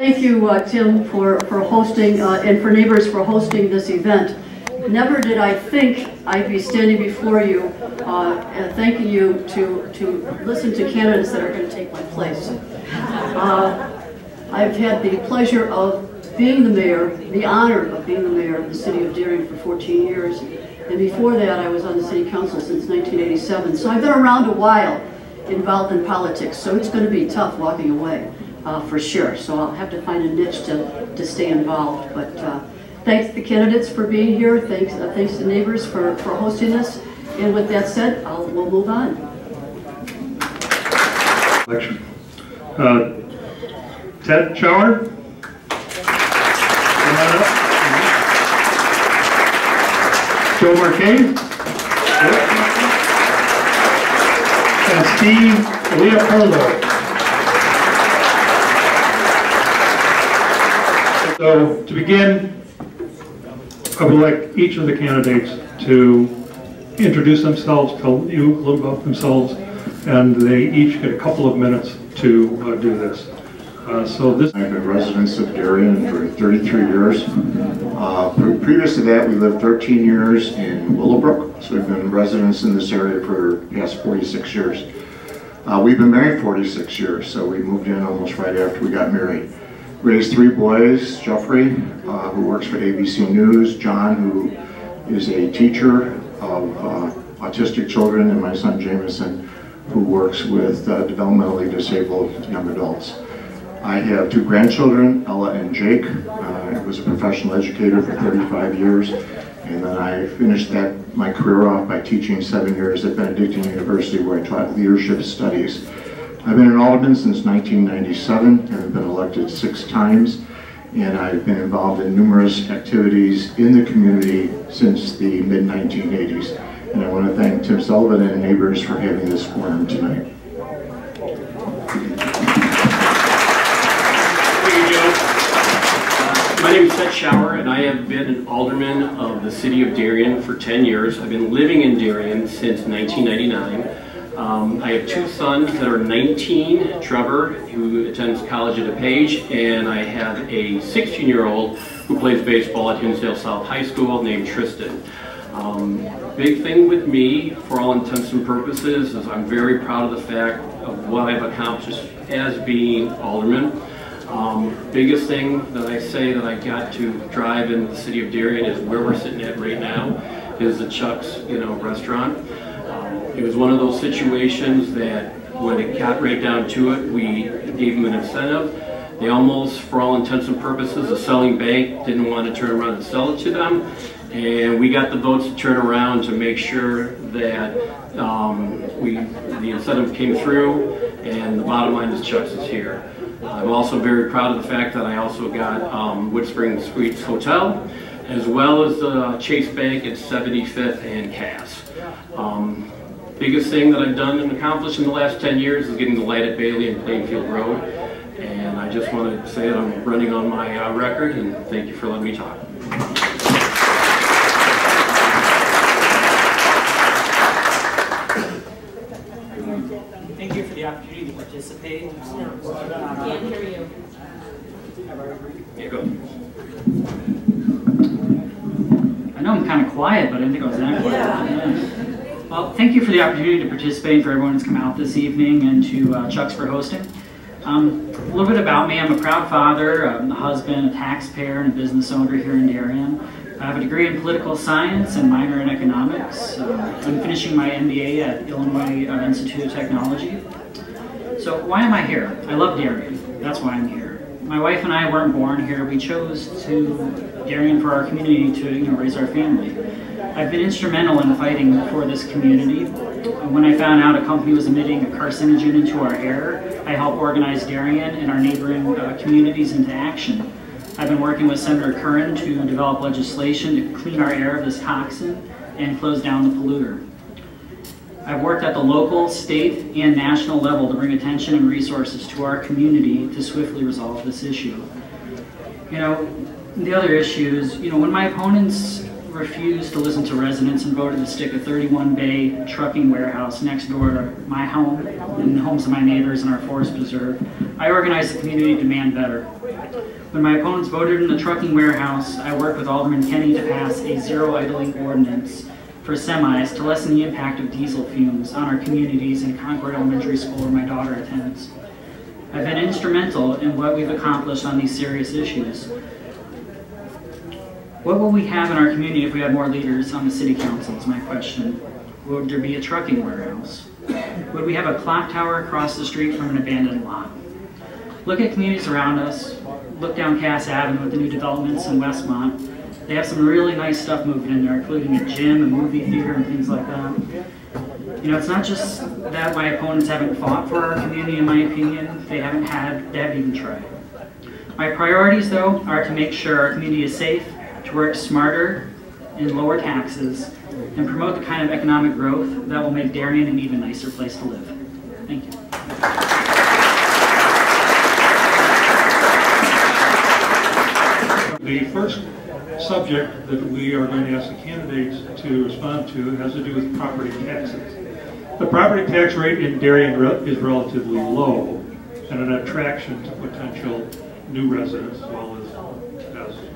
Thank you, Tim, for hosting, and for Neighbors for hosting this event. Never did I think I'd be standing before you and thanking you to listen to candidates that are going to take my place. I've had the pleasure of being the mayor, the honor of being the mayor of the city of Darien for 14 years. And before that, I was on the city council since 1987. So I've been around a while, involved in politics. So it's going to be tough walking away, for sure. So I'll have to find a niche to stay involved. But thanks to the candidates for being here. Thanks to Neighbors for hosting this. And with that said, we'll move on. Election. Ted Schauer. Joe Marchese. And Steve Leopoldo. So to begin, I would like each of the candidates to introduce themselves, tell you a little about themselves, and they each get a couple of minutes to do this. I've been residents of Darien for 33 years. Previous to that, we lived 13 years in Willowbrook, so we've been residents in this area for the past 46 years. We've been married 46 years, so we moved in almost right after we got married. Raised 3 boys, Jeffrey, who works for ABC News, John, who is a teacher of autistic children, and my son Jameson, who works with developmentally disabled young adults. I have 2 grandchildren, Ella and Jake. I was a professional educator for 35 years, and then I finished my career off by teaching 7 years at Benedictine University, where I taught leadership studies. I've been an alderman since 1997 and have been elected 6 times, and I've been involved in numerous activities in the community since the mid-1980s. And I want to thank Tim Sullivan and Neighbors for having this forum tonight. My name is Ted Schauer, and I have been an alderman of the city of Darien for 10 years. I've been living in Darien since 1999. I have 2 sons that are 19, Trevor, who attends college at DePage, and I have a 16-year-old who plays baseball at Hinsdale South High School named Tristan. Big thing with me, for all intents and purposes, is I'm very proud of the fact of what I've accomplished as being alderman. Biggest thing that I say that I got to drive in the city of Darien is where we're sitting at right now is the Chuck's, restaurant. It was one of those situations that when it got right down to it, we gave them an incentive. They almost, for all intents and purposes, the selling bank didn't want to turn around and sell it to them. And we got the votes to turn around to make sure that the incentive came through, and the bottom line is Chuck's is here. I'm also very proud of the fact that I also got Wood Spring Suites Hotel, as well as the Chase Bank at 75th and Cass. Biggest thing that I've done and accomplished in the last 10 years is getting the light at Bailey and Plainfield Road. And I just want to say that I'm running on my record, and thank you for letting me talk. Thank you for the opportunity to participate. Can't hear you. Yeah, go. I know I'm kind of quiet, but I didn't think I was that quiet. Yeah. Well, thank you for the opportunity to participate, and for everyone who's come out this evening, and to Chuck's for hosting. A little bit about me. I'm a proud father, a husband, a taxpayer, and a business owner here in Darien. I have a degree in political science and minor in economics. I'm finishing my MBA at Illinois Institute of Technology. So why am I here? I love Darien. That's why I'm here. My wife and I weren't born here. We chose to Darien for our community to raise our family. I've been instrumental in fighting for this community. When I found out a company was emitting a carcinogen into our air, I helped organize Darien and our neighboring communities into action. I've been working with Senator Curran to develop legislation to clean our air of this toxin and close down the polluter. I've worked at the local, state, and national level to bring attention and resources to our community to swiftly resolve this issue. The other issue is, when my opponents refused to listen to residents and voted to stick a 31-bay trucking warehouse next door to my home and the homes of my neighbors in our forest preserve, I organized the community to demand better. When my opponents voted in the trucking warehouse, I worked with Alderman Kenny to pass a zero idling ordinance for semis to lessen the impact of diesel fumes on our communities in Concord Elementary School where my daughter attends. I've been instrumental in what we've accomplished on these serious issues. What will we have in our community if we had more leaders on the city council is my question. Would there be a trucking warehouse? Would we have a clock tower across the street from an abandoned lot? Look at communities around us. Look down Cass Avenue with the new developments in Westmont. They have some really nice stuff moving in there, including a gym, a movie theater, and things like that. You know, it's not just that my opponents haven't fought for our community, in my opinion. They haven't even tried. My priorities, though, are to make sure our community is safe, to work smarter and lower taxes, and promote the kind of economic growth that will make Darien an even nicer place to live. Thank you. The first subject that we are going to ask the candidates to respond to has to do with property taxes. The property tax rate in Darien is relatively low and an attraction to potential new residents as well as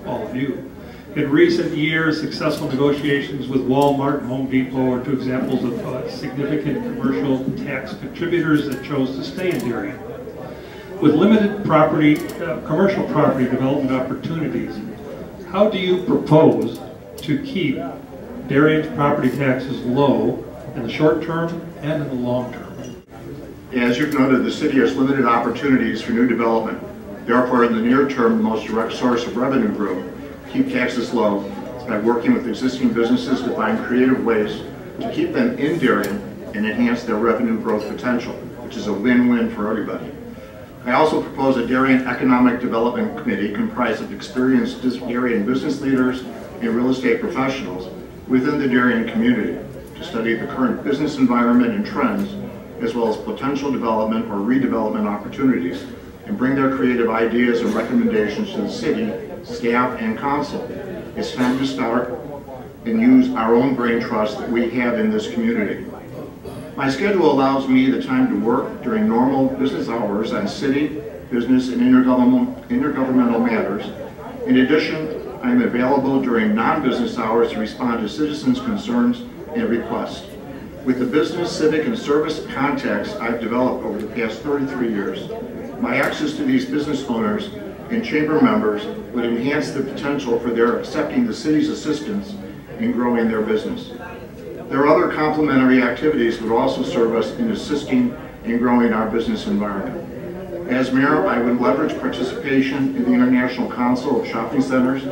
all of you. In recent years, successful negotiations with Walmart and Home Depot are two examples of significant commercial tax contributors that chose to stay in Darien. With limited commercial property development opportunities, how do you propose to keep Darien's property taxes low in the short term and in the long term? As you've noted, the city has limited opportunities for new development. Therefore, in the near term, the most direct source of revenue growth to keep taxes low is by working with existing businesses to find creative ways to keep them in Darien and enhance their revenue growth potential, which is a win-win for everybody. I also propose a Darien Economic Development Committee comprised of experienced Darien business leaders and real estate professionals within the Darien community to study the current business environment and trends, as well as potential development or redevelopment opportunities, and bring their creative ideas and recommendations to the city, staff, and council. It's time to start and use our own brain trust that we have in this community. My schedule allows me the time to work during normal business hours on city, business, and intergovernmental matters. In addition, I am available during non-business hours to respond to citizens' concerns and requests. With the business, civic, and service contacts I've developed over the past 33 years, my access to these business owners and chamber members would enhance the potential for their accepting the city's assistance in growing their business. There are other complementary activities that would also serve us in assisting in growing our business environment. As mayor, I would leverage participation in the International Council of Shopping Centers,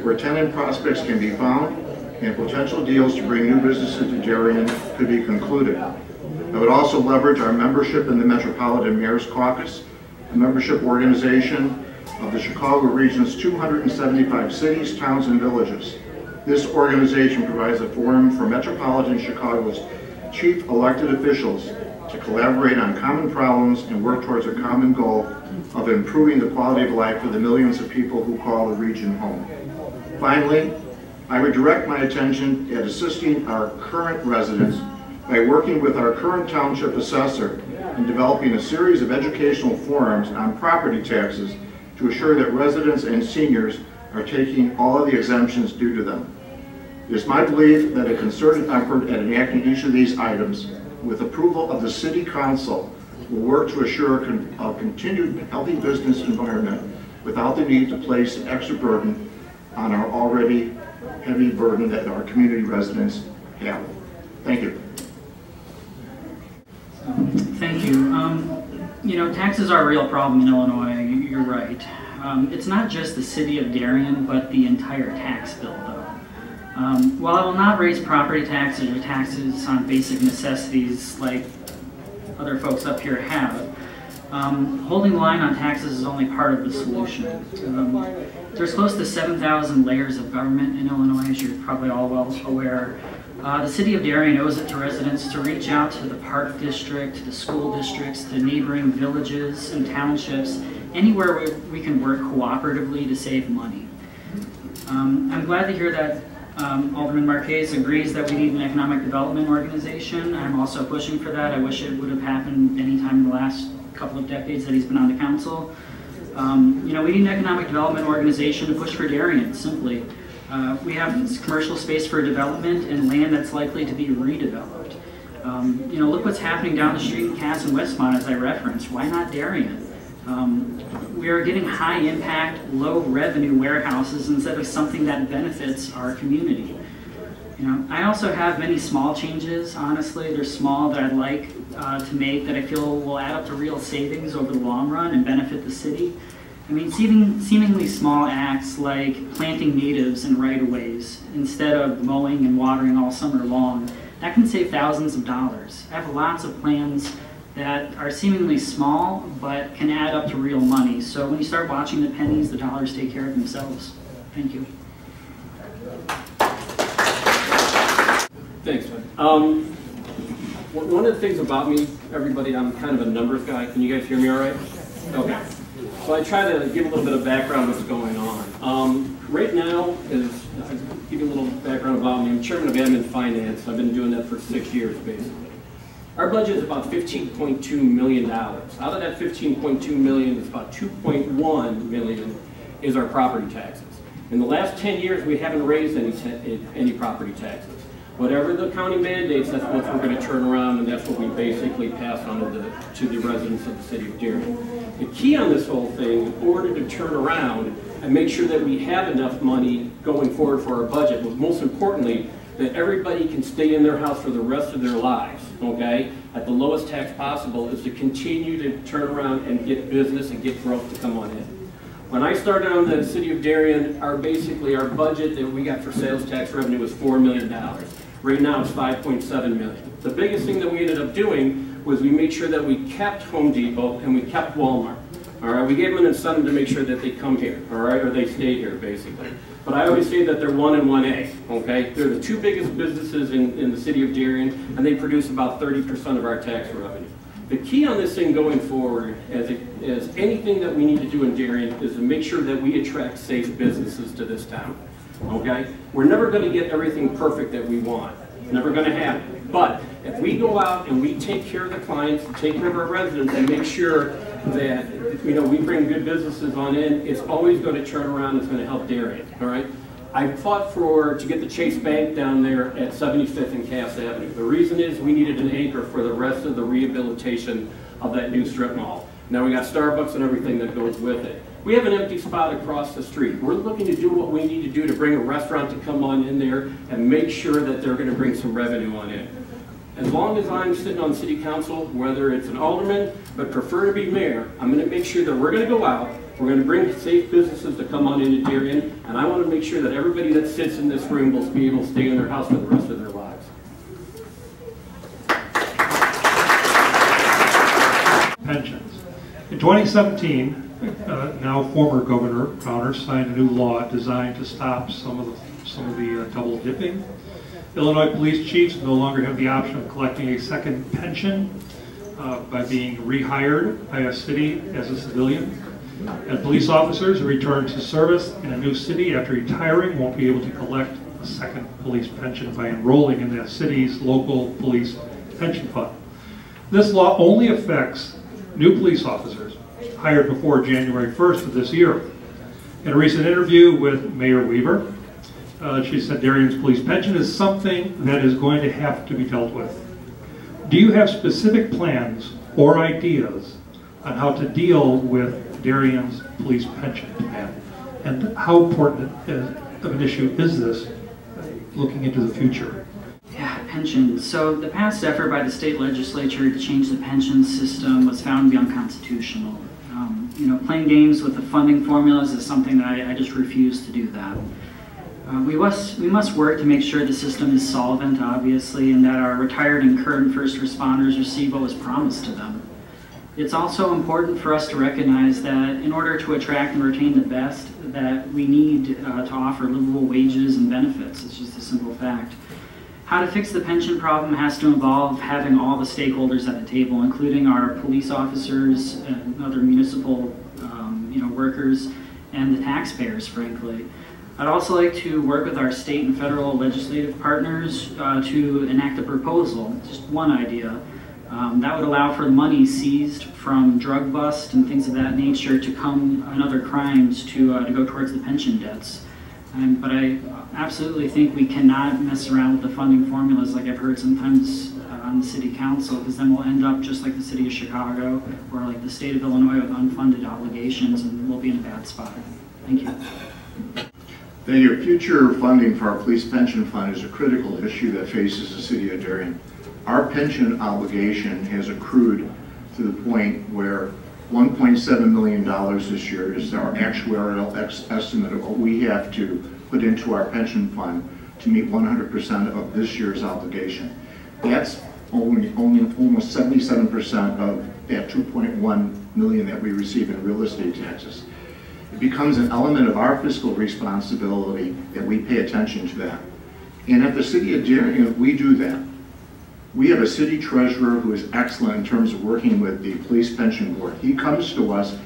where tenant prospects can be found and potential deals to bring new businesses to Darien could be concluded. I would also leverage our membership in the Metropolitan Mayor's Caucus, a membership organization of the Chicago region's 275 cities, towns, and villages. This organization provides a forum for metropolitan Chicago's chief elected officials to collaborate on common problems and work towards a common goal of improving the quality of life for the millions of people who call the region home. Finally, I would direct my attention at assisting our current residents by working with our current township assessor in developing a series of educational forums on property taxes to assure that residents and seniors are taking all of the exemptions due to them. It is my belief that a concerted effort at enacting each of these items with approval of the City Council will work to assure a continued healthy business environment without the need to place an extra burden on our already heavy burden that our community residents have. Thank you. Thank you. You know, taxes are a real problem in Illinois. You're right. It's not just the city of Darien, but the entire tax bill, though. While I will not raise property taxes or taxes on basic necessities like other folks up here have, holding the line on taxes is only part of the solution. There's close to 7,000 layers of government in Illinois, as you're probably all well aware. The city of Darien owes it to residents to reach out to the park district, to the school districts, to neighboring villages and townships, anywhere we can work cooperatively to save money. I'm glad to hear that Alderman Marchese agrees that we need an economic development organization. I'm also pushing for that. I wish it would have happened any time in the last couple of decades that he's been on the council. We need an economic development organization to push for Darien, simply. We have commercial space for development and land that's likely to be redeveloped. Look what's happening down the street in Cass and Westmont, as I referenced. Why not Darien? We are getting high impact, low revenue warehouses instead of something that benefits our community. I also have many small changes, honestly. They're small that I'd like to make that I feel will add up to real savings over the long run and benefit the city. Seemingly small acts like planting natives in right-of-ways instead of mowing and watering all summer long, that can save thousands of dollars. I have lots of plans that are seemingly small but can add up to real money. So when you start watching the pennies, the dollars take care of themselves. Thank you. Thanks, man. One of the things about me, everybody, I'm kind of a numbers guy. Can you guys hear me all right? Okay. So I try to give a little bit of background on what's going on. Right now, I'll give you a little background about me. I'm chairman of admin finance. I've been doing that for 6 years, basically. Our budget is about $15.2 million. Out of that $15.2 million, it's about $2.1 million is our property taxes. In the last 10 years, we haven't raised any property taxes. Whatever the county mandates, that's what we're going to turn around, and that's what we basically pass on to the residents of the city of Darien. The key on this whole thing, in order to turn around and make sure that we have enough money going forward for our budget, was most importantly, that everybody can stay in their house for the rest of their lives, okay, at the lowest tax possible, is to continue to turn around and get business and get growth to come on in. When I started on the city of Darien, our budget that we got for sales tax revenue was $4 million. Right now it's $5.7 million. The biggest thing that we ended up doing was we made sure that we kept Home Depot and we kept Walmart. All right, we gave them an incentive to make sure that they come here, all right, or they stay here, basically. But I always say that they're 1 and 1A, okay? They're the two biggest businesses in the city of Darien, and they produce about 30% of our tax revenue. The key on this thing going forward, as anything that we need to do in Darien, is to make sure that we attract safe businesses to this town, okay? We're never going to get everything perfect that we want. It's never going to happen. But if we go out and we take care of the clients, take care of our residents, and make sure that we bring good businesses on in, it's always going to turn around. It's going to help Darien. All right. I fought to get the Chase Bank down there at 75th and Cass Avenue. The reason is we needed an anchor for the rest of the rehabilitation of that new strip mall. Now we got Starbucks and everything that goes with it. We have an empty spot across the street. We're looking to do what we need to do to bring a restaurant to come on in there and make sure that they're going to bring some revenue on in. As long as I'm sitting on city council, whether it's an alderman, but prefer to be mayor, I'm going to make sure that we're going to go out, we're going to bring safe businesses to come on into Darien, and I want to make sure that everybody that sits in this room will be able to stay in their house for the rest of their lives. Pensions. In 2017, now former Governor Crowner signed a new law designed to stop some of the double dipping. Illinois police chiefs no longer have the option of collecting a second pension by being rehired by a city as a civilian. And police officers who return to service in a new city after retiring won't be able to collect a second police pension by enrolling in that city's local police pension fund. This law only affects new police officers hired before January 1st of this year. In a recent interview with Mayor Weaver, she said Darien's police pension is something that is going to have to be dealt with. Do you have specific plans or ideas on how to deal with Darien's police pension plan? And how important of an issue is this looking into the future? Yeah, pensions. So the past effort by the state legislature to change the pension system was found to be unconstitutional. Playing games with the funding formulas is something that I just refuse to do that. We must work to make sure the system is solvent, obviously, and that our retired and current first responders receive what was promised to them. It's also important for us to recognize that in order to attract and retain the best, that we need to offer livable wages and benefits. It's just a simple fact. How to fix the pension problem has to involve having all the stakeholders at the table, including our police officers and other municipal workers and the taxpayers, frankly. I'd also like to work with our state and federal legislative partners to enact a proposal, just one idea, That would allow for the money seized from drug bust and things of that nature to come and other crimes to go towards the pension debts. But I absolutely think we cannot mess around with the funding formulas like I've heard sometimes on the city council, because then we'll end up just like the city of Chicago or like the state of Illinois with unfunded obligations, and we'll be in a bad spot. Thank you. Thank you. Future funding for our police pension fund is a critical issue that faces the city of Darien. Our pension obligation has accrued to the point where $1.7 million this year is our actuarial estimate of what we have to put into our pension fund to meet 100% of this year's obligation. That's only almost 77% of that 2.1 million that we receive in real estate taxes. It becomes an element of our fiscal responsibility that we pay attention to that. And at the city of Darien, we do that. We have a city treasurer who is excellent in terms of working with the police pension board. He comes to us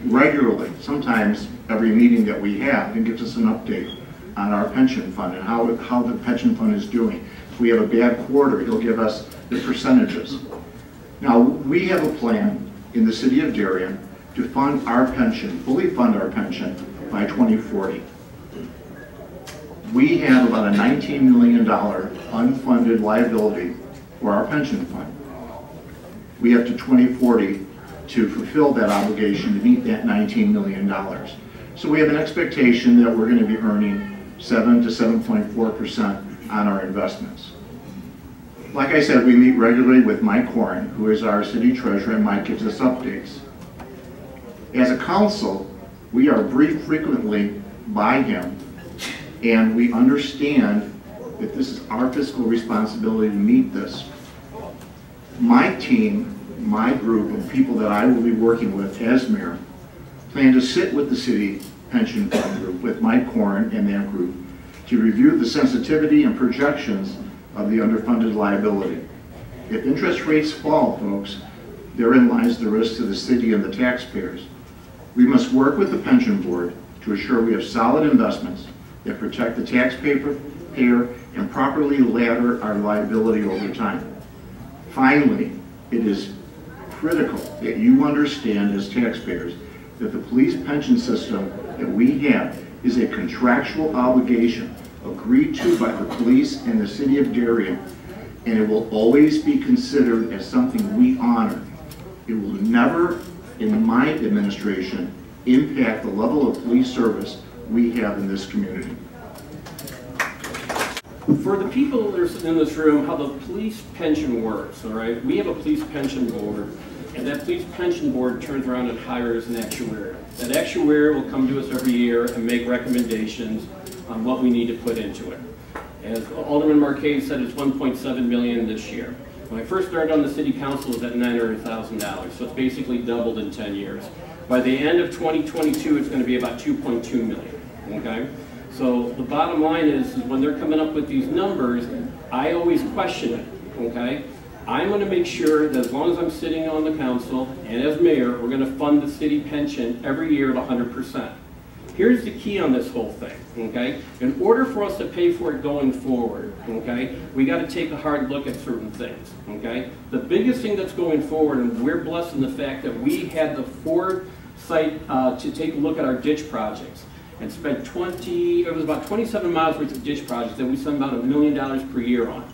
regularly, sometimes every meeting that we have, and gives us an update on our pension fund and how the pension fund is doing. If we have a bad quarter, he'll give us the percentages. Now, we have a plan in the city of Darien to fund our pension, fully fund our pension by 2040. We have about a $19 million unfunded liability for our pension fund. We have to 2040 to fulfill that obligation to meet that $19 million. So we have an expectation that we're going to be earning 7 to 7.4% on our investments. Like I said, we meet regularly with Mike Horan, who is our city treasurer, and Mike gives us updates. As a council, we are briefed frequently by him, and we understand that this is our fiscal responsibility to meet this. My team, my group of people that I will be working with as mayor, plan to sit with the city pension fund group, with Mike Horan and that group, to review the sensitivity and projections of the underfunded liability. If interest rates fall, folks, therein lies the risk to the city and the taxpayers. We must work with the pension board to assure we have solid investments that protect the taxpayer and properly ladder our liability over time. Finally, it is critical that you understand as taxpayers that the police pension system that we have is a contractual obligation agreed to by the police and the city of Darien, and it will always be considered as something we honor. It will never, in my administration, impact the level of police service we have in this community. For the people that are sitting in this room, how the police pension works, all right? We have a police pension board, and that police pension board turns around and hires an actuary. That actuary will come to us every year and make recommendations on what we need to put into it. As Alderman Marchese said, it's $1.7 million this year. When I first started on the city council, it was at $900,000, so it's basically doubled in 10 years. By the end of 2022, it's going to be about $2.2 million, okay? So the bottom line is when they're coming up with these numbers, I always question it, okay? I'm going to make sure that as long as I'm sitting on the council and as mayor, we're going to fund the city pension every year at 100%. Here's the key on this whole thing, okay? In order for us to pay for it going forward, okay, we got to take a hard look at certain things, okay? The biggest thing that's going forward, and we're blessed in the fact that we had the foresight to take a look at our ditch projects and spent it was about 27 miles worth of ditch projects that we spent about $1 million per year on.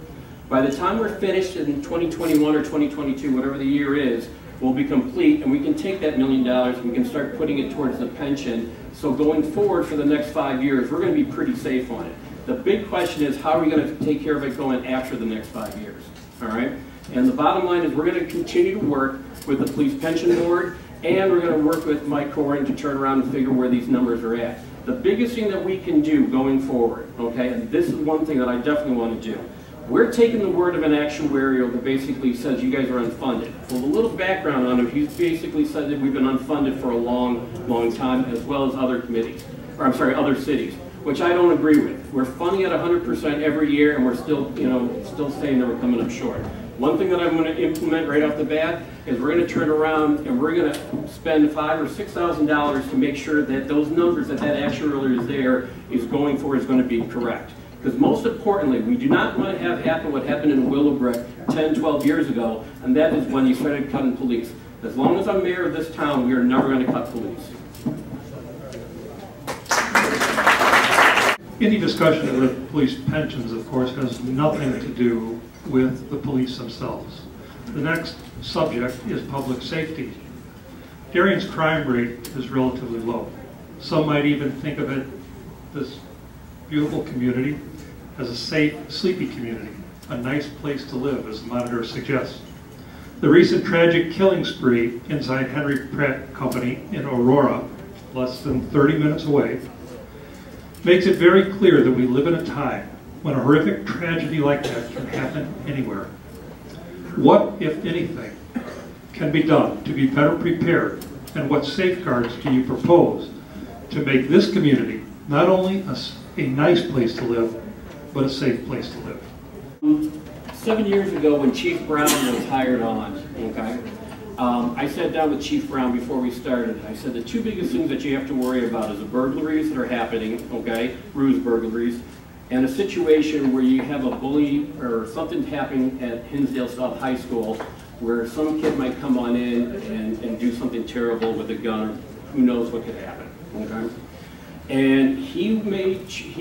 By the time we're finished in 2021 or 2022, whatever the year is, we'll be complete, and we can take that $1 million and we can start putting it towards the pension. So going forward for the next 5 years, we're going to be pretty safe on it. The big question is, how are we going to take care of it going after the next 5 years? All right? And the bottom line is we're going to continue to work with the police pension board, and we're going to work with Mike Horan to turn around and figure where these numbers are at. The biggest thing that we can do going forward, okay, and this is one thing that I definitely want to do, we're taking the word of an actuarial that basically says you guys are unfunded. Well, a little background on him, he's basically said that we've been unfunded for a long, long time, as well as other committees, or I'm sorry, other cities, which I don't agree with. We're funding at 100% every year, and we're still, still saying that we're coming up short. One thing that I'm going to implement right off the bat is we're going to turn around and we're going to spend $5,000 or $6,000 to make sure that those numbers that actuarial is there is going to be correct. Because most importantly, we do not want to have happen what happened in Willowbrook, 10, 12 years ago, and that is when you started cutting police. As long as I'm mayor of this town, we are never going to cut police. Any discussion of the police pensions, of course, has nothing to do with the police themselves. The next subject is public safety. Darien's crime rate is relatively low. Some might even think of it, this beautiful community, as a safe, sleepy community, a nice place to live, as the monitor suggests. The recent tragic killing spree inside Henry Pratt Company in Aurora, less than 30 minutes away, makes it very clear that we live in a time when a horrific tragedy like that can happen anywhere. What, if anything, can be done to be better prepared, and what safeguards do you propose to make this community not only a nice place to live, but a safe place to live? 7 years ago when Chief Brown was hired on, okay, I sat down with Chief Brown before we started. I said the two biggest things that you have to worry about is the burglaries that are happening, okay, ruse burglaries, and a situation where you have a bully or something happening at Hinsdale South High School where some kid might come on in and do something terrible with a gun, or who knows what could happen, okay? And he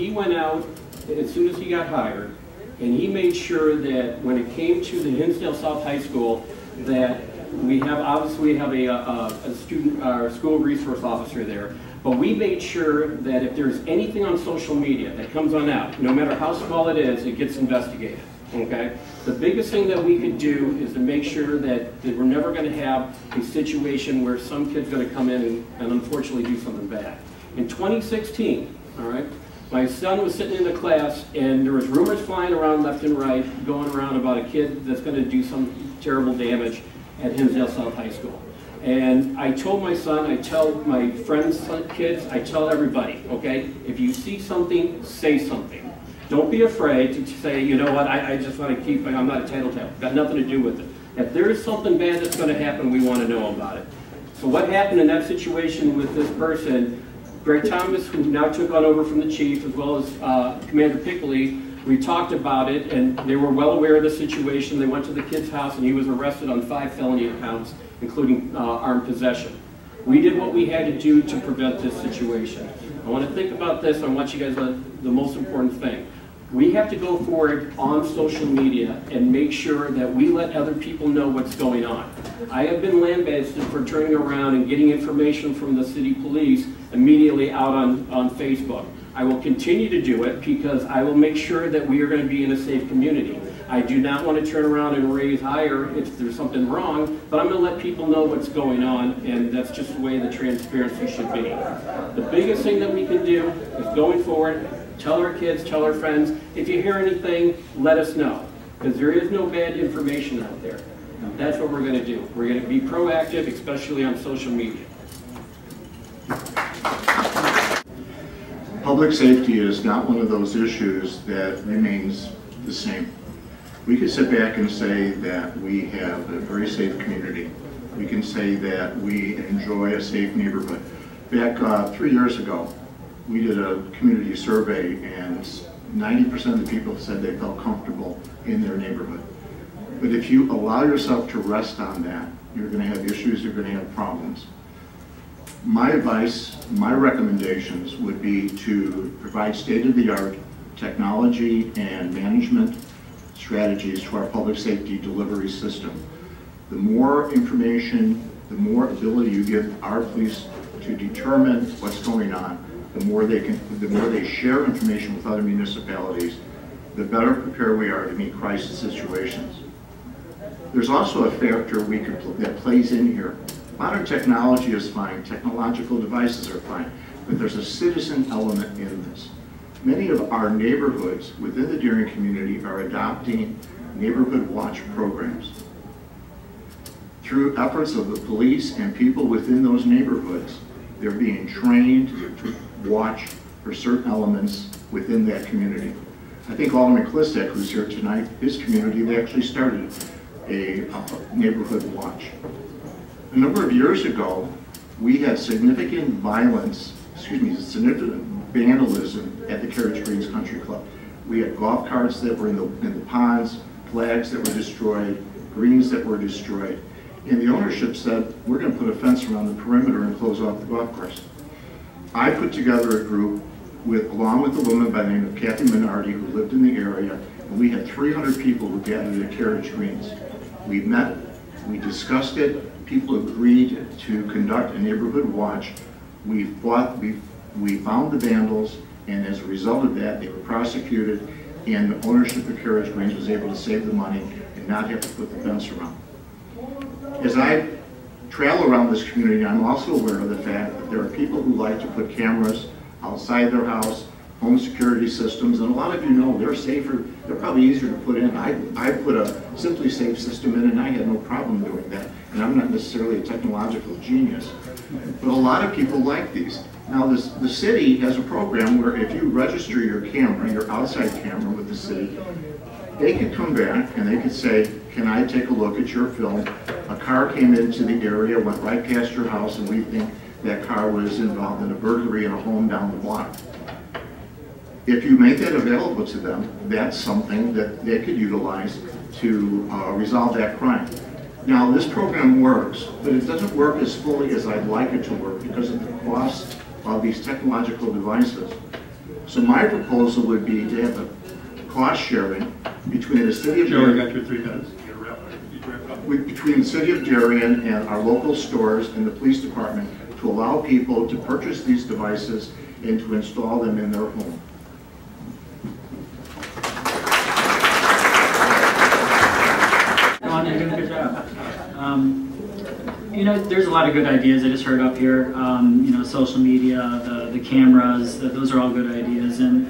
went out as soon as he got hired, and he made sure that when it came to the Hinsdale South High School, that we have a student or school resource officer there, but we made sure that if there's anything on social media that comes on out, no matter how small it is, it gets investigated. Okay? The biggest thing that we could do is to make sure that we're never going to have a situation where some kid's going to come in and unfortunately do something bad. In 2016, all right, my son was sitting in the class and there was rumors flying around left and right, going around about a kid that's going to do some terrible damage at Hinsdale South High School. And I told my son, I tell my friends' kids, I tell everybody, okay, if you see something, say something. Don't be afraid to say, you know what, I just want to keep, I'm not a tattletale, got nothing to do with it. If there is something bad that's going to happen, we want to know about it. So what happened in that situation with this person, Greg Thomas, who now took on over from the chief, as well as Commander Pickley, we talked about it, and they were well aware of the situation. They went to the kid's house, and he was arrested on 5 felony counts, including armed possession. We did what we had to do to prevent this situation. I want to think about this. I want you guys to, the most important thing. We have to go forward on social media and make sure that we let other people know what's going on. I have been lambasted for turning around and getting information from the city police immediately out on Facebook. I will continue to do it because I will make sure that we are going to be in a safe community. I do not want to turn around and raise higher if there's something wrong, but I'm going to let people know what's going on, and that's just the way the transparency should be. The biggest thing that we can do is going forward, tell our kids, tell our friends, if you hear anything, let us know, because there is no bad information out there. That's what we're going to do. We're going to be proactive, especially on social media. Public safety is not one of those issues that remains the same. We could sit back and say that we have a very safe community. We can say that we enjoy a safe neighborhood. Back 3 years ago, we did a community survey, and 90% of the people said they felt comfortable in their neighborhood. But if you allow yourself to rest on that, you're going to have issues, you're going to have problems. My advice, my recommendations would be to provide state-of-the-art technology and management strategies to our public safety delivery system. The more information, the more ability you give our police to determine what's going on, the more they share information with other municipalities, the better prepared we are to meet crisis situations. There's also a factor that plays in here. Modern technology is fine, technological devices are fine, but there's a citizen element in this. Many of our neighborhoods within the Darien community are adopting neighborhood watch programs. Through efforts of the police and people within those neighborhoods, they're being trained to watch for certain elements within that community. I think Alderman Klisek, who's here tonight, his community, they actually started a neighborhood watch. A number of years ago, we had significant significant vandalism at the Carriage Greens Country Club. We had golf carts that were in the ponds, flags that were destroyed, greens that were destroyed. And the ownership said, we're going to put a fence around the perimeter and close off the golf course. I put together a group along with a woman by the name of Kathy Minardi, who lived in the area, and we had 300 people who gathered at Carriage Greens. We met, we discussed it, people agreed to conduct a neighborhood watch. We found the vandals, and as a result of that, they were prosecuted, and the ownership of Carriage Greens was able to save the money and not have to put the fence around. As I travel around this community, I'm also aware of the fact that there are people who like to put cameras outside their house, home security systems, and a lot of you know they're safer, they're probably easier to put in. I put a Simply Safe system in and I had no problem doing that, and I'm not necessarily a technological genius. But a lot of people like these. Now the city has a program where if you register your camera, your outside camera with the city, they could come back and they could say, can I take a look at your film? A car came into the area, went right past your house, and we think that car was involved in a burglary in a home down the block. If you make that available to them, that's something that they could utilize to resolve that crime. Now, this program works, but it doesn't work as fully as I'd like it to work because of the cost of these technological devices. So my proposal would be to have a cost sharing between the city of Darien. Joe, I got your 3 minutes. You gotta wrap it up. Between the city of Darien and our local stores and the police department to allow people to purchase these devices and to install them in their home. You're doing a good job. You know, there's a lot of good ideas I just heard up here. You know, social media, the cameras, those are all good ideas. And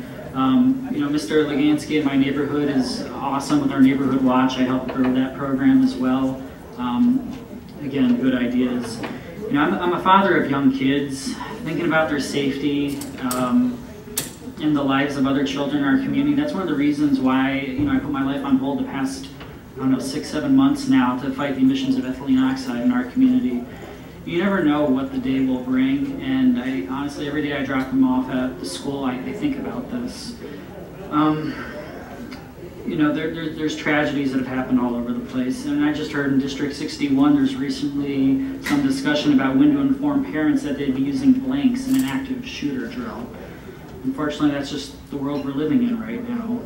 you know, Mr. Legansky in my neighborhood is awesome with our neighborhood watch. I help grow that program as well. Again, good ideas. You know, I'm a father of young kids, thinking about their safety and the lives of other children in our community. That's one of the reasons why, you know, I put my life on hold the past, I don't know, 6-7 months now to fight the emissions of ethylene oxide in our community. You never know what the day will bring, and I honestly, every day I drop them off at the school, I think about this. You know, there's tragedies that have happened all over the place, and I just heard in District 61 there's recently some discussion about when to inform parents that they'd be using blanks in an active shooter drill. Unfortunately, that's just the world we're living in right now.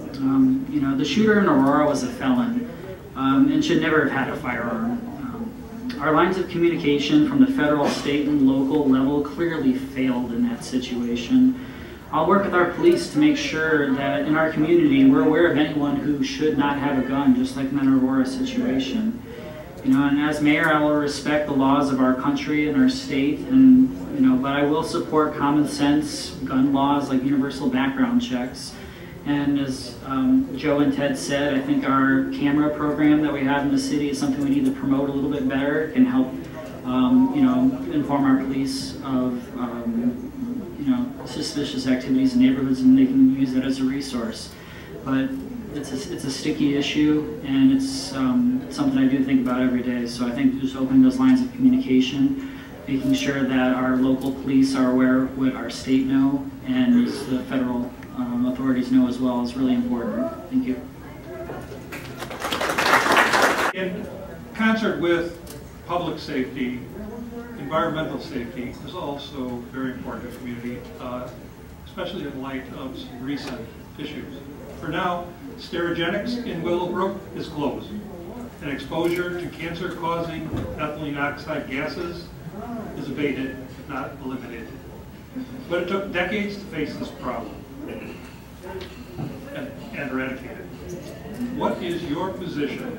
You know, the shooter in Aurora was a felon and should never have had a firearm. Our lines of communication from the federal, state, and local level clearly failed in that situation. I'll work with our police to make sure that in our community we're aware of anyone who should not have a gun, just like in that Aurora situation. You know, and as mayor, I will respect the laws of our country and our state, and you know, but I will support common sense gun laws like universal background checks. And as Joe and Ted said, I think our camera program that we have in the city is something we need to promote a little bit better and help, you know, inform our police of, you know, suspicious activities in neighborhoods, and they can use that as a resource. But it's a sticky issue, and it's something I do think about every day. So I think just opening those lines of communication, making sure that our local police are aware of what our state know, and the federal authorities know as well, is really important. Thank you. In concert with public safety, environmental safety is also very important to the community, especially in light of some recent issues. For now, Sterigenics in Willowbrook is closed, and exposure to cancer-causing ethylene oxide gases is abated, not eliminated. But it took decades to face this problem and eradicate it. What is your position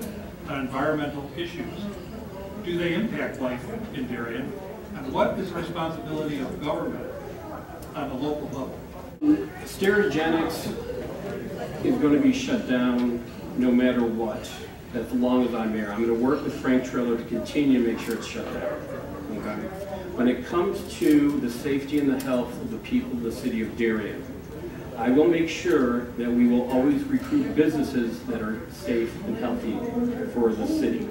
on environmental issues? Do they impact life in Darien? And what is the responsibility of government on the local level? Sterigenics is going to be shut down no matter what, as long as I'm mayor. I'm going to work with Frank Triller to continue to make sure it's shut down. Okay? When it comes to the safety and the health of the people of the city of Darien, I will make sure that we will always recruit businesses that are safe and healthy for the city.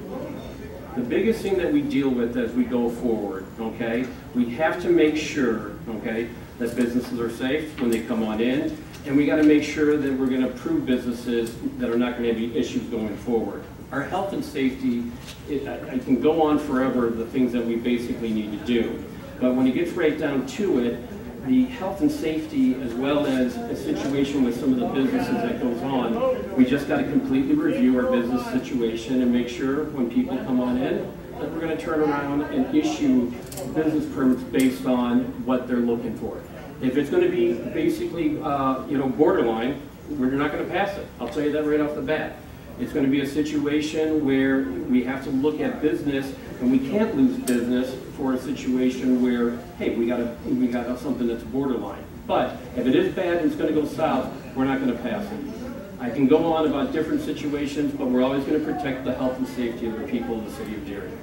The biggest thing that we deal with as we go forward, okay, we have to make sure, okay, that businesses are safe when they come on in, and we got to make sure that we're going to approve businesses that are not going to be issues going forward. Our health and safety, I can go on forever, the things that we basically need to do. But when it gets right down to it, the health and safety, as well as a situation with some of the businesses that goes on, we just got to completely review our business situation and make sure when people come on in that we're going to turn around and issue business permits based on what they're looking for. If it's going to be basically, borderline, we're not going to pass it. I'll tell you that right off the bat. It's going to be a situation where we have to look at business, and we can't lose business for a situation where, hey, we got something that's borderline. But if it is bad and it's going to go south, we're not going to pass it. I can go on about different situations, but we're always going to protect the health and safety of the people of the city of Darien.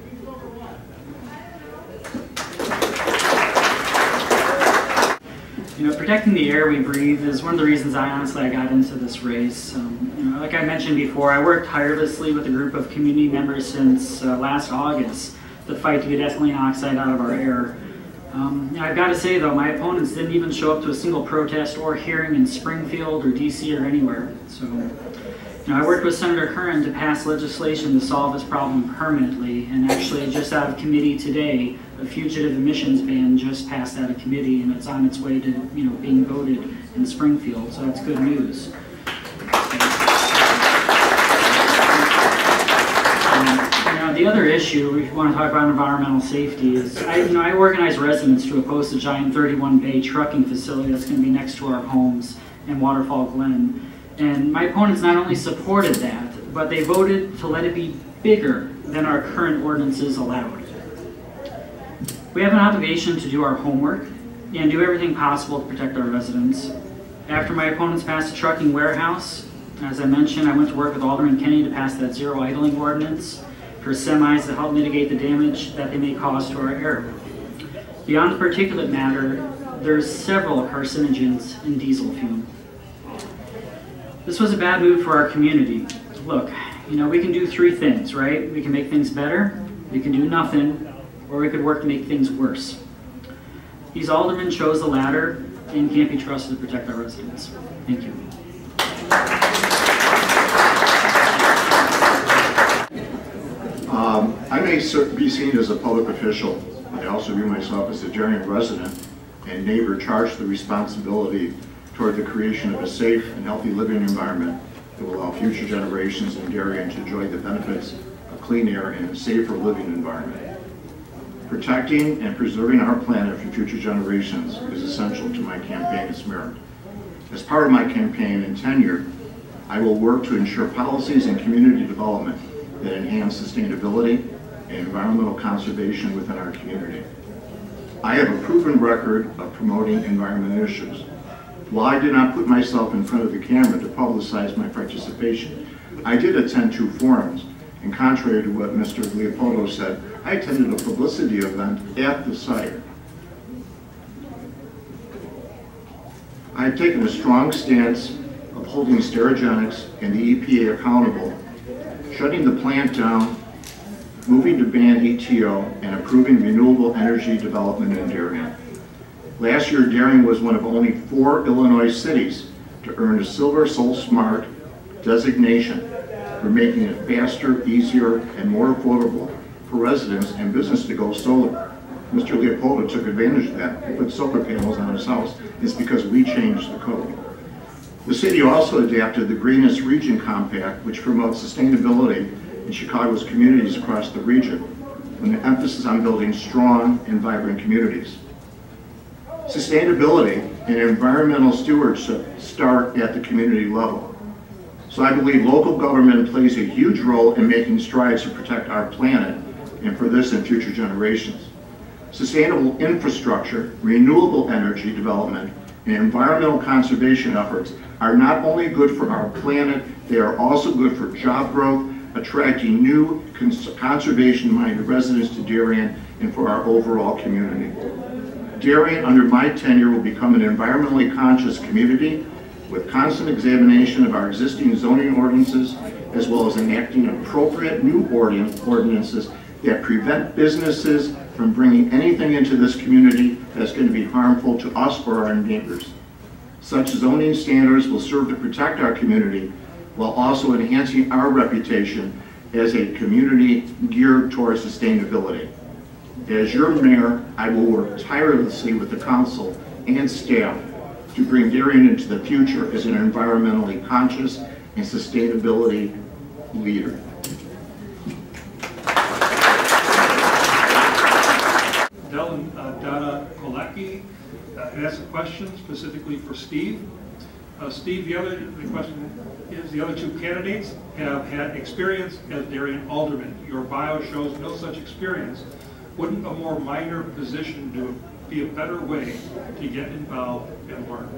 Protecting the air we breathe is one of the reasons I got into this race. Like I mentioned before, I worked tirelessly with a group of community members since last August to fight to get ethylene oxide out of our air. I've got to say though, my opponents didn't even show up to a single protest or hearing in Springfield or DC or anywhere. So, I worked with Senator Curran to pass legislation to solve this problem permanently, and actually just out of committee today, a fugitive emissions ban just passed out of committee, and it's on its way to being voted in Springfield, so that's good news. The other issue we want to talk about environmental safety is, I organize residents to oppose the giant 31-bay trucking facility that's going to be next to our homes in Waterfall Glen. And my opponents not only supported that, but they voted to let it be bigger than our current ordinances allowed. We have an obligation to do our homework and do everything possible to protect our residents. After my opponents passed the trucking warehouse, as I mentioned, I went to work with Alderman Kenny to pass that zero idling ordinance for semis to help mitigate the damage that they may cause to our air. Beyond the particulate matter, there's several carcinogens in diesel fume. This was a bad move for our community. Look, we can do three things, right? We can make things better, we can do nothing, or we could work to make things worse. These aldermen chose the latter and can't be trusted to protect our residents. Thank you. I may be seen as a public official. I also view myself as a Darien resident and neighbor charged with the responsibility toward the creation of a safe and healthy living environment that will allow future generations in Darien to enjoy the benefits of clean air and a safer living environment. Protecting and preserving our planet for future generations is essential to my campaign as mayor. As part of my campaign and tenure, I will work to ensure policies and community development that enhance sustainability and environmental conservation within our community. I have a proven record of promoting environmental issues. While I did not put myself in front of the camera to publicize my participation, I did attend 2 forums, and contrary to what Mr. Leopoldo said, I attended a publicity event at the site. I have taken a strong stance of holding Sterigenics and the EPA accountable, shutting the plant down, moving to ban ETO, and approving renewable energy development in Darien. Last year, Darien was one of only 4 Illinois cities to earn a Silver Soul Smart designation for making it faster, easier, and more affordable for residents and business to go solar. Mr. Leopoldo took advantage of that. He put solar panels on his house. It's because we changed the code. The city also adapted the Greenest Region Compact, which promotes sustainability in Chicago's communities across the region, with an emphasis on building strong and vibrant communities. Sustainability and environmental stewardship start at the community level. So I believe local government plays a huge role in making strides to protect our planet and for this and future generations. Sustainable infrastructure, renewable energy development, and environmental conservation efforts are not only good for our planet, they are also good for job growth, attracting new conservation-minded residents to Darien and for our overall community. Darien, under my tenure, will become an environmentally conscious community with constant examination of our existing zoning ordinances, as well as enacting appropriate new ordinances that prevent businesses from bringing anything into this community that's going to be harmful to us or our neighbors. Such zoning standards will serve to protect our community while also enhancing our reputation as a community geared towards sustainability. As your mayor, I will work tirelessly with the council and staff to bring Darien into the future as an environmentally conscious and sustainability leader. Donna Kolacki has a question specifically for Steve. Steve, the question is, the other two candidates have had experience as Darien alderman. Your bio shows no such experience. Wouldn't a more minor position be a better way to get involved and learn?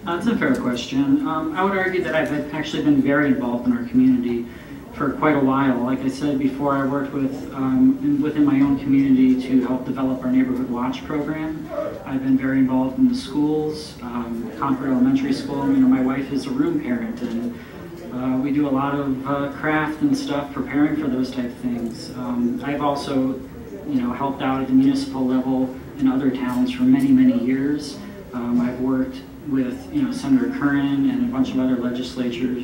That's a fair question. I would argue that I've actually been very involved in our community for quite a while. Like I said before, I worked with within my own community to help develop our Neighborhood Watch program. I've been very involved in the schools, Concord Elementary School. You know, my wife is a room parent, and we do a lot of craft and stuff preparing for those type of things. I've also, you know, helped out at the municipal level in other towns for many, many years. I've worked with, you know, Senator Curran and a bunch of other legislators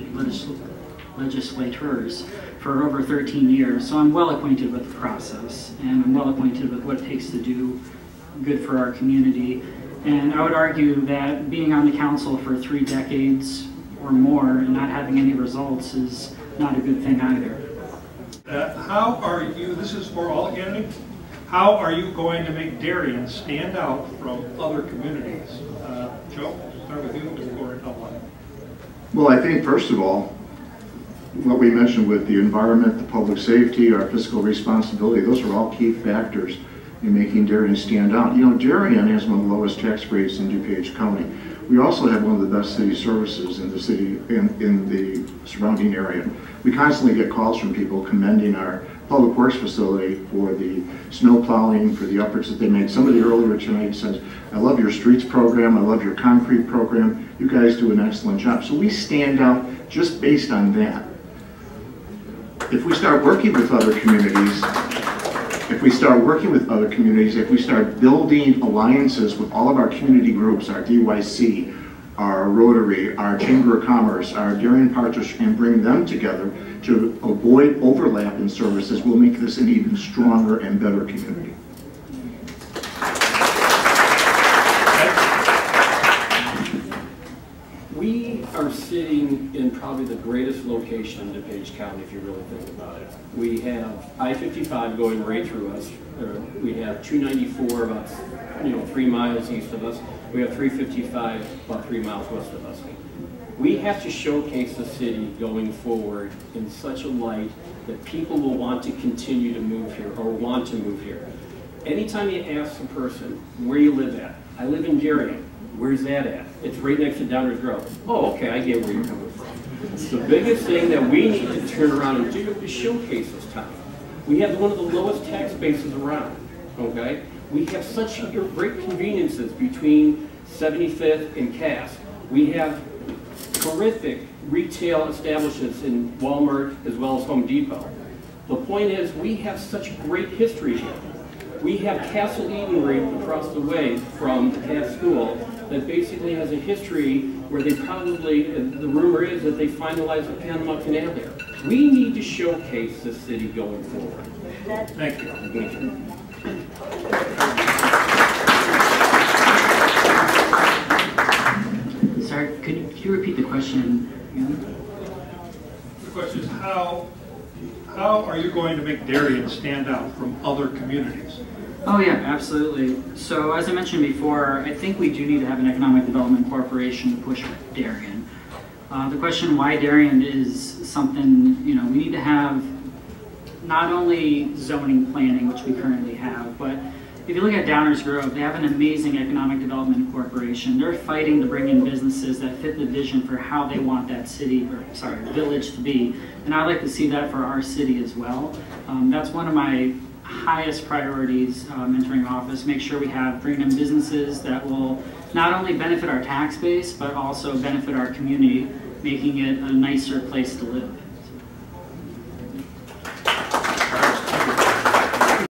for over 13 years, so I'm well acquainted with the process, and I'm well acquainted with what it takes to do good for our community. And I would argue that being on the council for 3 decades or more and not having any results is not a good thing either. How are you, this is for all candidates, how are you going to make Darien stand out from other communities? Joe, start with you before I outline. Well, I think first of all, what we mentioned with the environment, the public safety, our fiscal responsibility, those are all key factors in making Darien stand out. You know, Darien has one of the lowest tax rates in DuPage County. We also have one of the best city services in the city, in the surrounding area. We constantly get calls from people commending our public works facility for the snow plowing, for the efforts that they make. Somebody earlier tonight says, I love your streets program, I love your concrete program, you guys do an excellent job. So we stand out just based on that. If we start working with other communities, if we start building alliances with all of our community groups, our DYC, our Rotary, our Chamber of Commerce, our Darien Partnership, and bring them together to avoid overlap in services, we'll make this an even stronger and better community. We are sitting in probably the greatest location in DuPage County, if you really think about it. We have I-55 going right through us. We have 294 about 3 miles east of us. We have 355 about 3 miles west of us. We have to showcase the city going forward in such a light that people will want to continue to move here or want to move here. Anytime you ask a person where you live at, I live in Darien. Where's that at? It's right next to Downers Grove. Oh, okay, I get where you're coming from. The biggest thing that we need to turn around and do is showcase this town. We have one of the lowest tax bases around, okay? We have such great conveniences between 75th and Cass. We have terrific retail establishments in Walmart as well as Home Depot. The point is, we have such great history here. We have Castle Edenry across the way from the Cass School that basically has a history where they probably, the rumor is that they finalized the Panama Canal there. We need to showcase the city going forward. Thank you. Thank you. Sorry, could you repeat the question again? The question is, how are you going to make Darien stand out from other communities? Oh yeah, absolutely. So as I mentioned before, I think we do need to have an economic development corporation to push Darien. The question why Darien is something, we need to have not only zoning planning, which we currently have, but if you look at Downers Grove, they have an amazing economic development corporation. They're fighting to bring in businesses that fit the vision for how they want that village to be. And I'd like to see that for our city as well. That's one of my highest priorities entering office, make sure we bring in businesses that will not only benefit our tax base, but also benefit our community, making it a nicer place to live.